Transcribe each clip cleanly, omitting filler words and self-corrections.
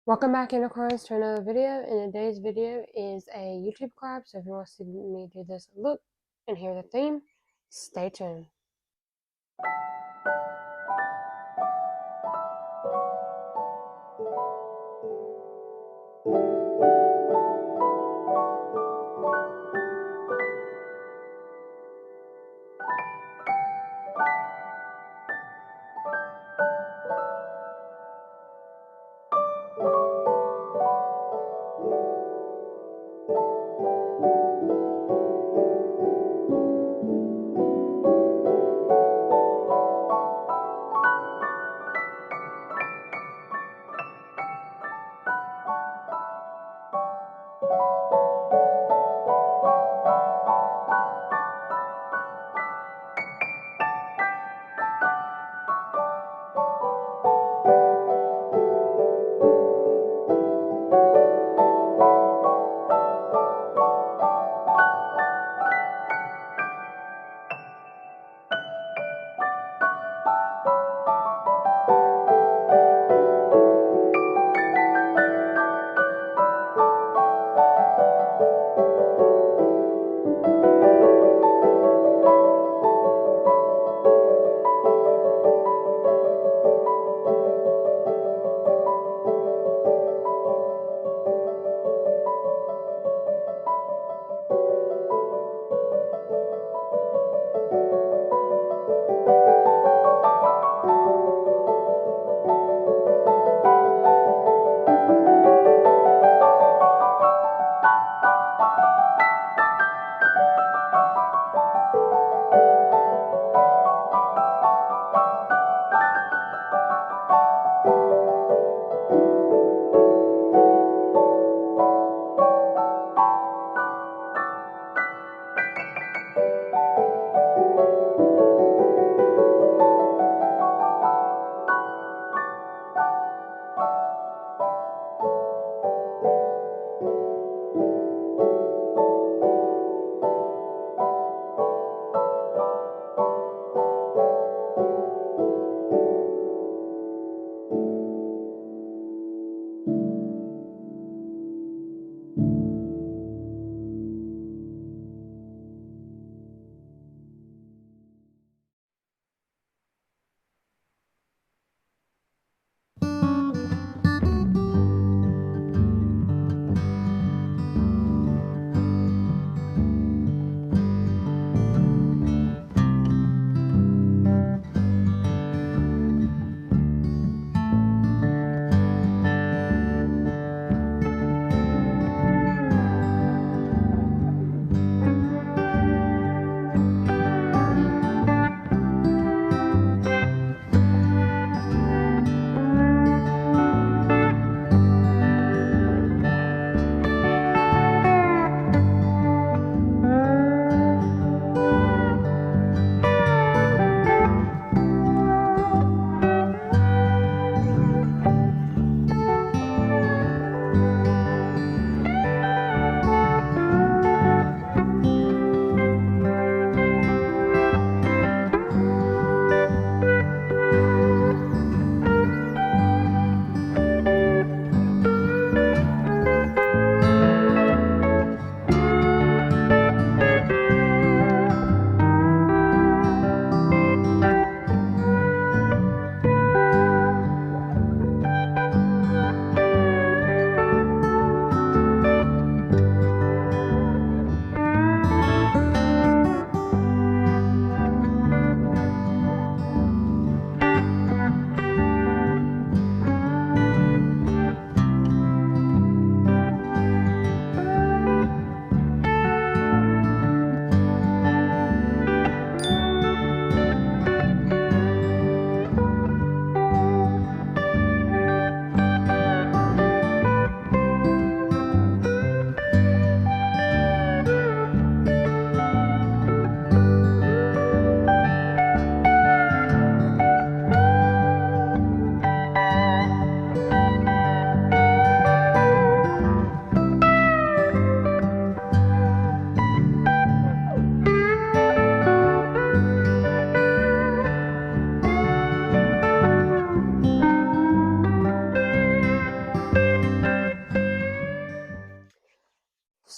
Welcome back, unicorns, to another video. And today's video is a YouTube collab, so if you want to see me do this look and hear the theme, stay tuned.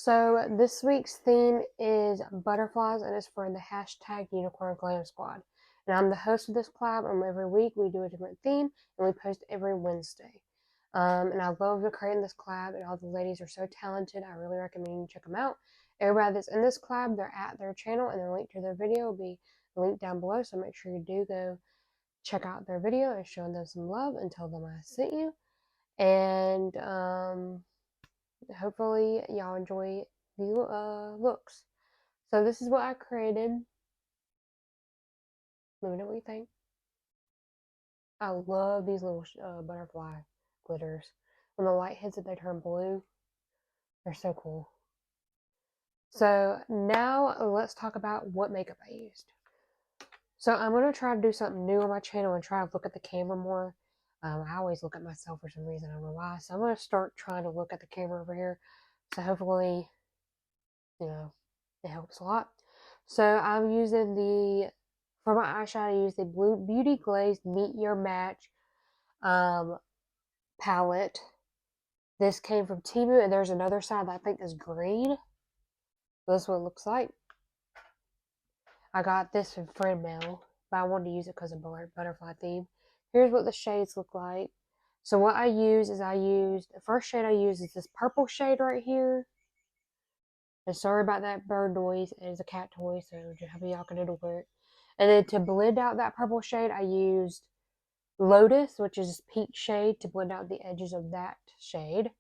So this week's theme is butterflies, and it's for the hashtag unicornglamsquad. And I'm the host of this collab, and every week we do a different theme, and we post every Wednesday. And I love creating this collab, and all the ladies are so talented. I really recommend you check them out. Everybody that's in this collab, they're at their channel, and the link to their video will be linked down below. So make sure you do go check out their video and show them some love and tell them I sent you. And hopefully y'all enjoy the looks. So this is what I created. Let me know what you think. I love these little butterfly glitters. When the light hits it, they turn blue. They're so cool. So now let's talk about what makeup I used. So I'm going to try to do something new on my channel and try to look at the camera more. I always look at myself for some reason. I don't know why. So I'm going to start trying to look at the camera over here. So hopefully, it helps a lot. So I'm using for my eyeshadow, I use the Blue Beauty Glazed Meet Your Match palette. This came from Temu, and there's another side that I think is green. This is what it looks like. I got this from friend mail, but I wanted to use it because of butterfly theme. Here's what the shades look like. So what I use is the first shade I use is this purple shade right here. And sorry about that bird noise. It is a cat toy, so just hope y'all can ignore it. And then to blend out that purple shade, I used Lotus, which is this peach shade, to blend out the edges of that shade.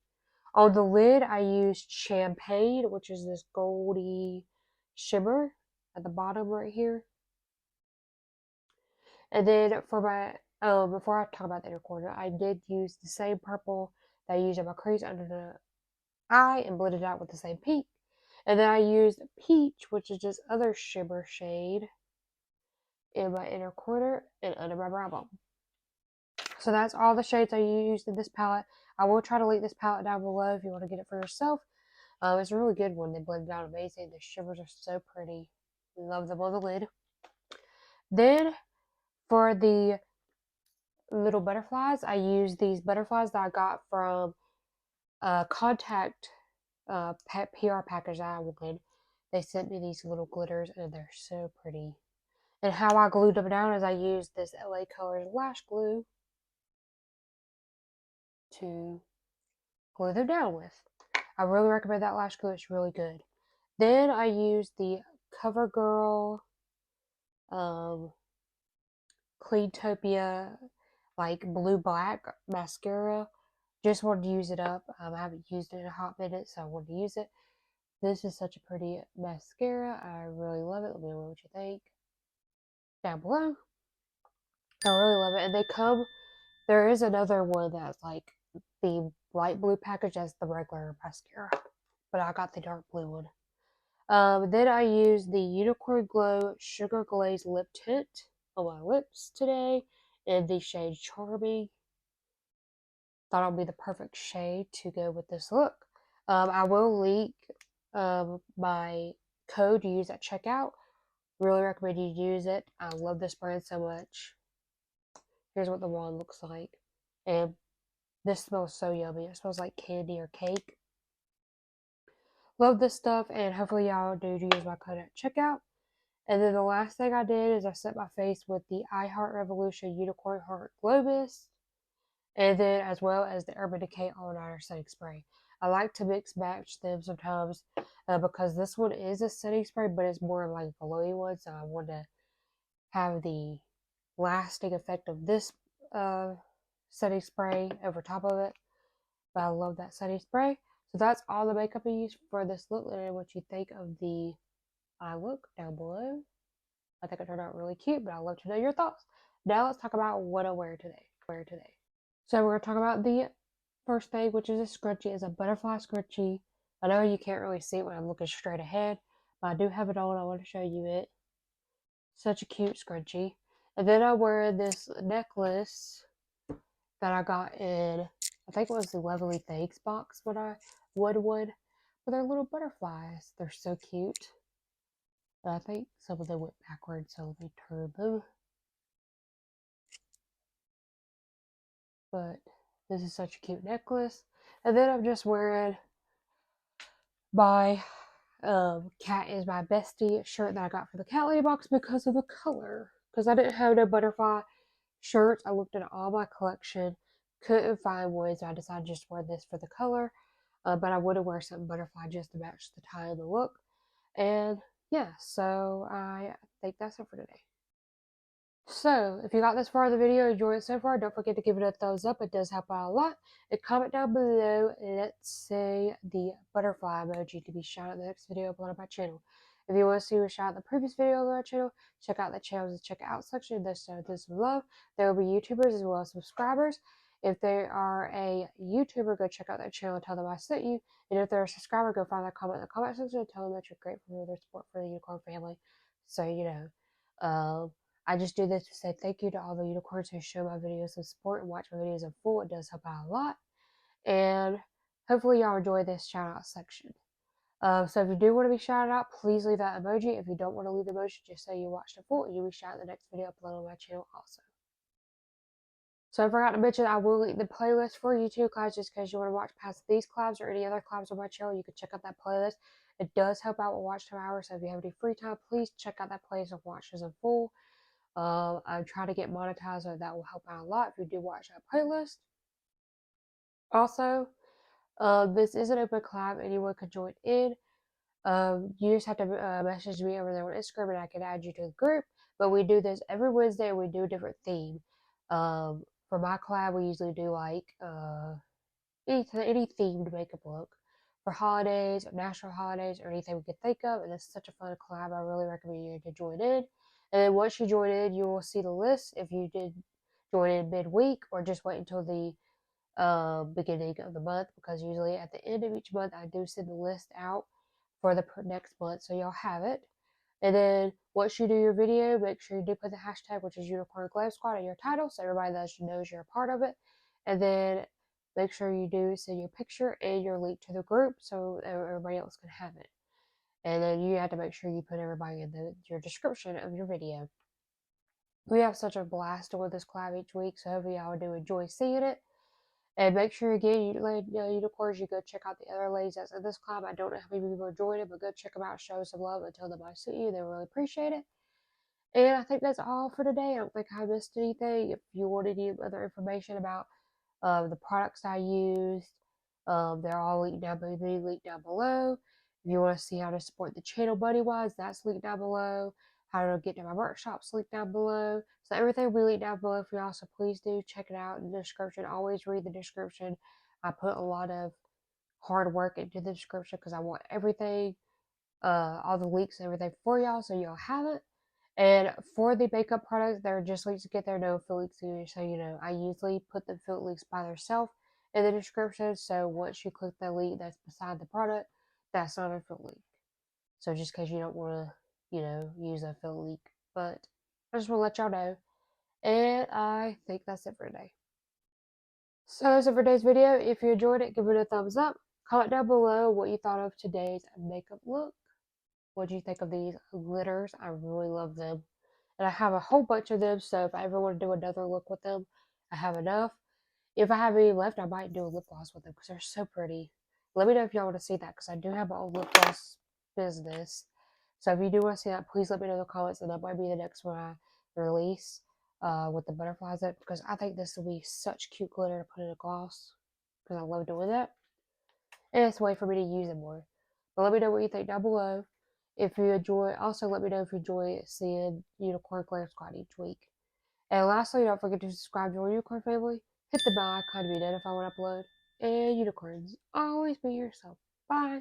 On the lid, I used Champagne, which is this goldy shimmer at the bottom right here. And then for my, before I talk about the inner corner, I did use the same purple that I used in my crease under the eye and blended it out with the same pink. And then I used Peach, which is this other shimmer shade, in my inner corner and under my brow bone. So that's all the shades I used in this palette. I will try to link this palette down below if you want to get it for yourself. It's a really good one. They blended out amazing. The shimmers are so pretty. Love them on the lid. Then for the little butterflies, I used these butterflies that I got from Contact PR package that I wanted. They sent me these little glitters, and they're so pretty. And how I glued them down is I used this LA Colors lash glue to glue them down with. I really recommend that lash glue. It's really good. Then I used the CoverGirl Cleantopia like blue black mascara. Just wanted to use it up. I haven't used it in a hot minute, so I wanted to use it. This is such a pretty mascara. I really love it. Let me know what you think down below. I really love it. And there is another one that's like the light blue package as the regular mascara, but I got the dark blue one. Then I used the Unicorn Glow Sugar Glaze Lip Tint on my lips today in the shade Charming. Thought it would be the perfect shade to go with this look. I will link my code to use at checkout. Really recommend you use it. I love this brand so much. Here's what the wand looks like. And this smells so yummy. It smells like candy or cake. Love this stuff, and hopefully y'all do use my code at checkout. And then the last thing I did is I set my face with the I Heart Revolution Unicorn Heart Glow Mist, and then as well as the Urban Decay All Nighter Setting Spray. I like to mix match them sometimes because this one is a setting spray, but it's more like a glowy one, so I want to have the lasting effect of this setting spray over top of it. But I love that setting spray. So that's all the makeup I used for this look. Let me know what you think of the eye look down below. I think it turned out really cute, but I'd love to know your thoughts. Now let's talk about what I wear today. So we're going to talk about the first thing, which is a scrunchie. It's a butterfly scrunchie. I know you can't really see it when I'm looking straight ahead, but I do have it on. I want to show you it. Such a cute scrunchie. And then I wear this necklace that I got in, I think it was the Lovely Thanks box when I would. But they're little butterflies. They're so cute. And I think some of them went backwards, so let me turn them. But this is such a cute necklace. And then I'm just wearing by Cat is My Bestie shirt that I got for the Cat Lady box because of the color. Because I didn't have no butterfly shirts. I looked at all my collection, couldn't find one, so I decided just to wear this for the color. But I would have wear something butterfly just to match the tie and the look. And yeah, so I think that's it for today. So, if you got this far in the video, enjoyed it so far, don't forget to give it a thumbs up. It does help out a lot. And comment down below, let's say the butterfly emoji to be shouted in the next video uploaded on my channel. If you want to see me shout out the previous video on my channel, check out the channels and check out section. Those show this some love. There will be YouTubers as well as subscribers. If they are a YouTuber, go check out their channel and tell them I sent you. And if they're a subscriber, go find their comment in the comment section and tell them that you're grateful for their support for the unicorn family. So, you know. I just do this to say thank you to all the unicorns who show my videos some support and watch my videos in full. It does help out a lot. And hopefully y'all enjoy this shout out section. So if you do want to be shouted out, please leave that emoji. If you don't want to leave the emoji, just say you watched it full and you'll be shouted in the next video uploaded on my channel also. So I forgot to mention, I will link the playlist for YouTube collabs just in case you want to watch past these collabs or any other collabs on my channel. You can check out that playlist. It does help out with watch time hours. So if you have any free time, please check out that playlist and watch this in full. I'm trying to get monetized, so that will help out a lot if you do watch that playlist. Also, this is an open collab. Anyone can join in. You just have to message me over there on Instagram and I can add you to the group. But we do this every Wednesday and we do a different theme. For my collab, we usually do like any themed makeup look for holidays or national holidays or anything we could think of. And it's such a fun collab. I really recommend you to join in. And then once you join in, you will see the list if you did join in midweek or just wait until the beginning of the month, because usually at the end of each month I do send the list out for the next month, so y'all have it. And then once you do your video, make sure you do put the hashtag, which is unicornglamsquad, in your title, so everybody knows you're a part of it. And then make sure you do send your picture and your link to the group so everybody else can have it. And then you have to make sure you put everybody in your description of your video. We have such a blast doing this collab each week, so hopefully y'all do enjoy seeing it. And make sure again, unicorns, you go check out the other ladies that's in this collab. I don't know how many people are joining, but go check them out, show some love, and tell them I sent you. They really appreciate it. And I think that's all for today. I don't think I missed anything. If you want any other information about the products I used, they're all linked down below. If you want to see how to support the channel money-wise, that's linked down below. How to get to my workshops linked down below. So everything will be linked down below for y'all. So please do check it out in the description. Always read the description. I put a lot of hard work into the description because I want everything, all the links and everything for y'all, so y'all have it. And for the makeup products, they're just links to get there, no affiliate links. So, you know, I usually put the affiliate links by themselves in the description. So once you click the link that's beside the product, that's not an affiliate link. So just because you don't want to, you know, use an affiliate link. But I just want to let y'all know. And I think that's it for today. So that's it for today's video. If you enjoyed it, give it a thumbs up. Comment down below what you thought of today's makeup look. What do you think of these glitters? I really love them. And I have a whole bunch of them, so if I ever want to do another look with them, I have enough. If I have any left, I might do a lip gloss with them because they're so pretty. Let me know if y'all want to see that because I do have my own lip gloss business. So if you do want to see that, please let me know in the comments, and that might be the next one I release with the butterflies in, because I think this will be such cute glitter to put in a gloss because I love doing that. And it's a way for me to use it more. But let me know what you think down below. If you enjoy, also let me know if you enjoy seeing Unicorn Glam Squad each week. And lastly, don't forget to subscribe to our Unicorn family. Hit the bell icon to be notified when I upload. And unicorns, always be yourself. Bye.